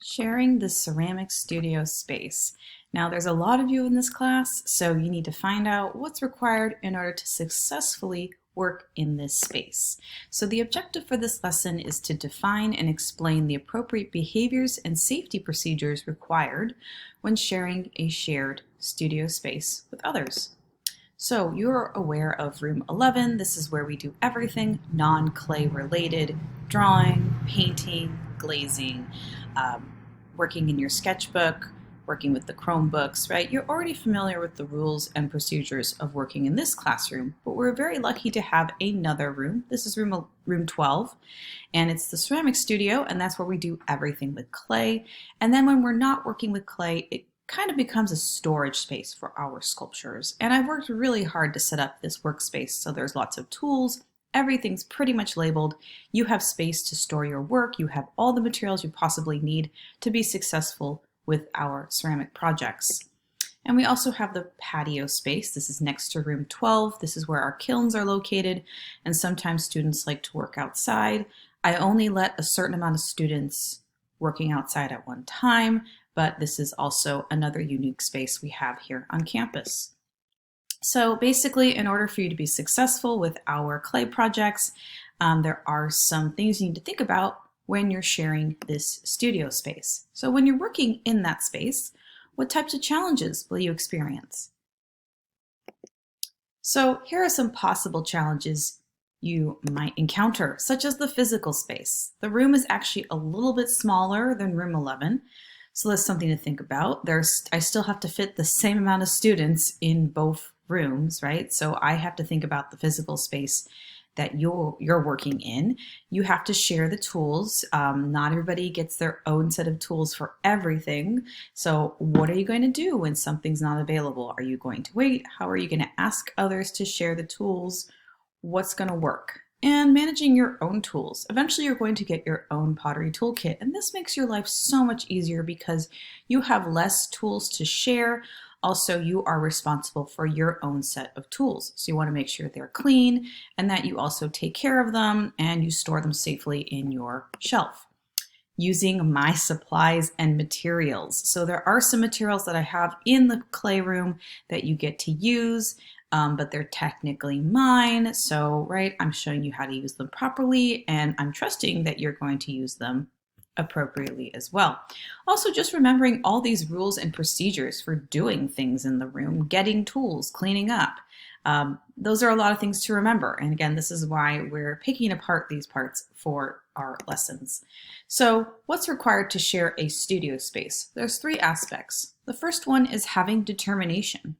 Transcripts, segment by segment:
Sharing the ceramic studio space. Now, there's a lot of you in this class, so you need to find out what's required in order to successfully work in this space. So the objective for this lesson is to define and explain the appropriate behaviors and safety procedures required when sharing a shared studio space with others. So you're aware of room 11. This is where we do everything non-clay related: drawing, painting, glazing, working in your sketchbook, working with the Chromebooks, right? You're already familiar with the rules and procedures of working in this classroom, but we're very lucky to have another room. This is room 12, and it's the ceramic studio, and that's where we do everything with clay. And then when we're not working with clay, it kind of becomes a storage space for our sculptures. And I've worked really hard to set up this workspace, so there's lots of tools. Everything's pretty much labeled. You have space to store your work. You have all the materials you possibly need to be successful with our ceramic projects. And we also have the patio space. This is next to room 12. This is where our kilns are located, and sometimes students like to work outside. I only let a certain amount of students working outside at one time, but this is also another unique space we have here on campus. So basically, in order for you to be successful with our clay projects, there are some things you need to think about when you're sharing this studio space. So when you're working in that space, what types of challenges will you experience? So here are some possible challenges you might encounter, such as the physical space. The room is actually a little bit smaller than room 11. So that's something to think about. I still have to fit the same amount of students in both rooms, right? So I have to think about the physical space that you're working in. You have to share the tools. Not everybody gets their own set of tools for everything. So what are you going to do when something's not available? Are you going to wait? How are you going to ask others to share the tools? What's going to work? And managing your own tools. Eventually you're going to get your own pottery toolkit, and this makes your life so much easier because you have less tools to share. Also, you are responsible for your own set of tools. So you want to make sure they're clean and that you also take care of them and you store them safely in your shelf. Using my supplies and materials. So there are some materials that I have in the clay room that you get to use, but they're technically mine. So, right, I'm showing you how to use them properly, and I'm trusting that you're going to use them appropriately as well. Also, just remembering all these rules and procedures for doing things in the room, getting tools, cleaning up. Those are a lot of things to remember. And again, this is why we're picking apart these parts for our lessons. So what's required to share a studio space? There's three aspects. The first one is having determination.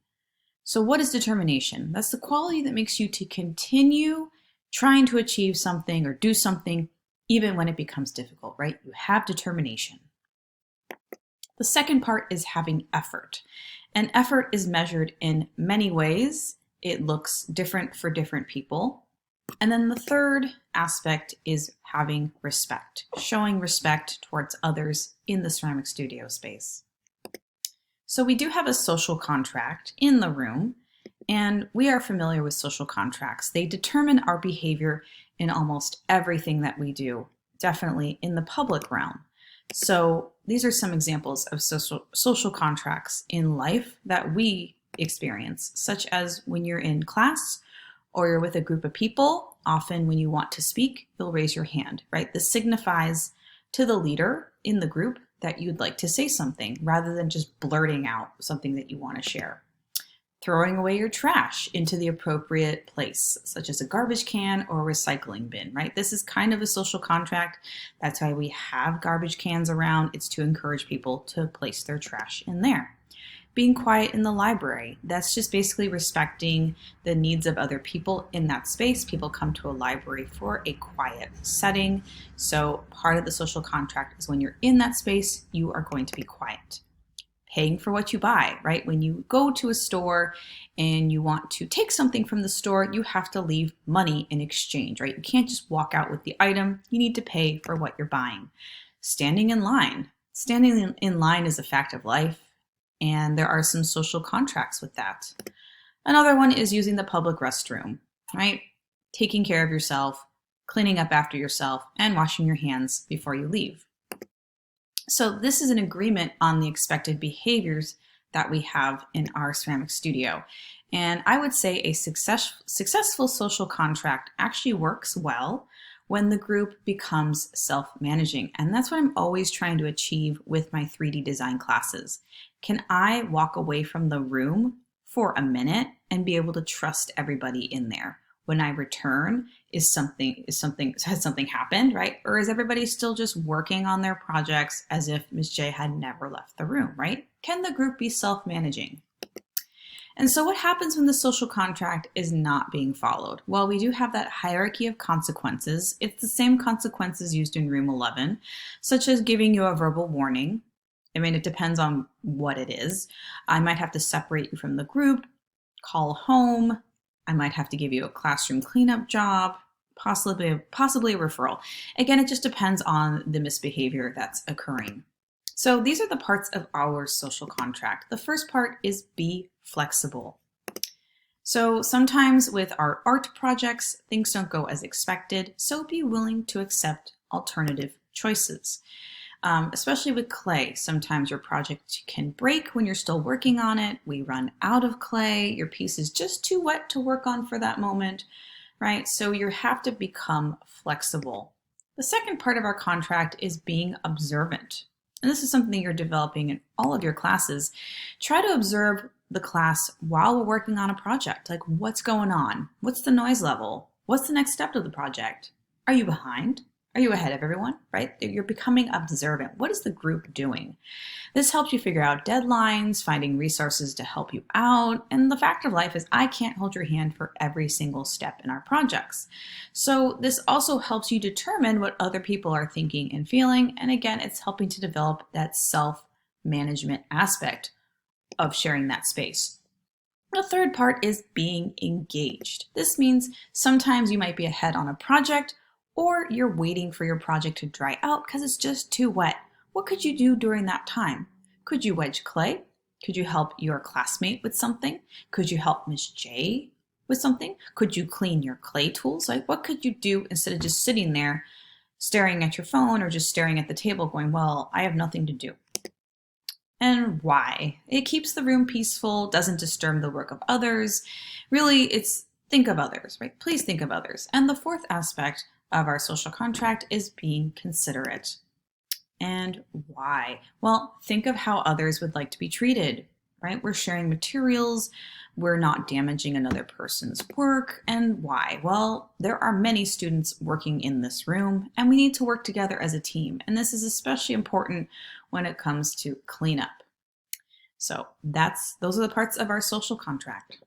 So what is determination? That's the quality that makes you to continue trying to achieve something or do something even when it becomes difficult, right? You have determination. The second part is having effort. And effort is measured in many ways. It looks different for different people. And then the third aspect is having respect, showing respect towards others in the ceramic studio space. So we do have a social contract in the room, and we are familiar with social contracts. They determine our behavior in almost everything that we do, definitely in the public realm. So these are some examples of social contracts in life that we experience, such as when you're in class or you're with a group of people. Often when you want to speak, you'll raise your hand, right? This signifies to the leader in the group that you'd like to say something rather than just blurting out something that you want to share. Throwing away your trash into the appropriate place, such as a garbage can or a recycling bin, right? This is kind of a social contract. That's why we have garbage cans around. It's to encourage people to place their trash in there. Being quiet in the library, that's just basically respecting the needs of other people in that space. People come to a library for a quiet setting. So part of the social contract is when you're in that space, you are going to be quiet. Paying for what you buy, right? When you go to a store and you want to take something from the store, you have to leave money in exchange, right? You can't just walk out with the item. You need to pay for what you're buying. Standing in line. Standing in line is a fact of life, and there are some social contracts with that. Another one is using the public restroom, right? Taking care of yourself, cleaning up after yourself, and washing your hands before you leave. So this is an agreement on the expected behaviors that we have in our ceramic studio. And I would say a successful social contract actually works well when the group becomes self-managing. And that's what I'm always trying to achieve with my 3D design classes. Can I walk away from the room for a minute and be able to trust everybody in there? When I return, has something happened, right? Or is everybody still just working on their projects as if Ms. J had never left the room, right? Can the group be self-managing? And so what happens when the social contract is not being followed? Well, we do have that hierarchy of consequences. It's the same consequences used in Room 11, such as giving you a verbal warning. I mean, it depends on what it is. I might have to separate you from the group, call home. I might have to give you a classroom cleanup job, possibly a referral. Again, it just depends on the misbehavior that's occurring. So these are the parts of our social contract. The first part is be flexible. So sometimes with our art projects, things don't go as expected, so be willing to accept alternative choices. Especially with clay, sometimes your project can break when you're still working on it. We run out of clay, your piece is just too wet to work on for that moment, right? So you have to become flexible. The second part of our contract is being observant. And this is something you're developing in all of your classes. Try to observe the class while we're working on a project. Like, what's going on? What's the noise level? What's the next step of the project? Are you behind? Are you ahead of everyone, right? You're becoming observant. What is the group doing? This helps you figure out deadlines, finding resources to help you out. And the fact of life is I can't hold your hand for every single step in our projects. So this also helps you determine what other people are thinking and feeling. And again, it's helping to develop that self-management aspect of sharing that space. The third part is being engaged. This means sometimes you might be ahead on a project, or you're waiting for your project to dry out because it's just too wet. What could you do during that time? Could you wedge clay? Could you help your classmate with something? Could you help Miss J with something? Could you clean your clay tools? Like, what could you do instead of just sitting there staring at your phone or just staring at the table going, well, I have nothing to do? And why? It keeps the room peaceful, doesn't disturb the work of others. Really, it's think of others, right? Please think of others. And the fourth aspect of our social contract is being considerate. And why? Well, think of how others would like to be treated, right? We're sharing materials, we're not damaging another person's work. And why? Well, there are many students working in this room and we need to work together as a team. And this is especially important when it comes to cleanup. So those are the parts of our social contract.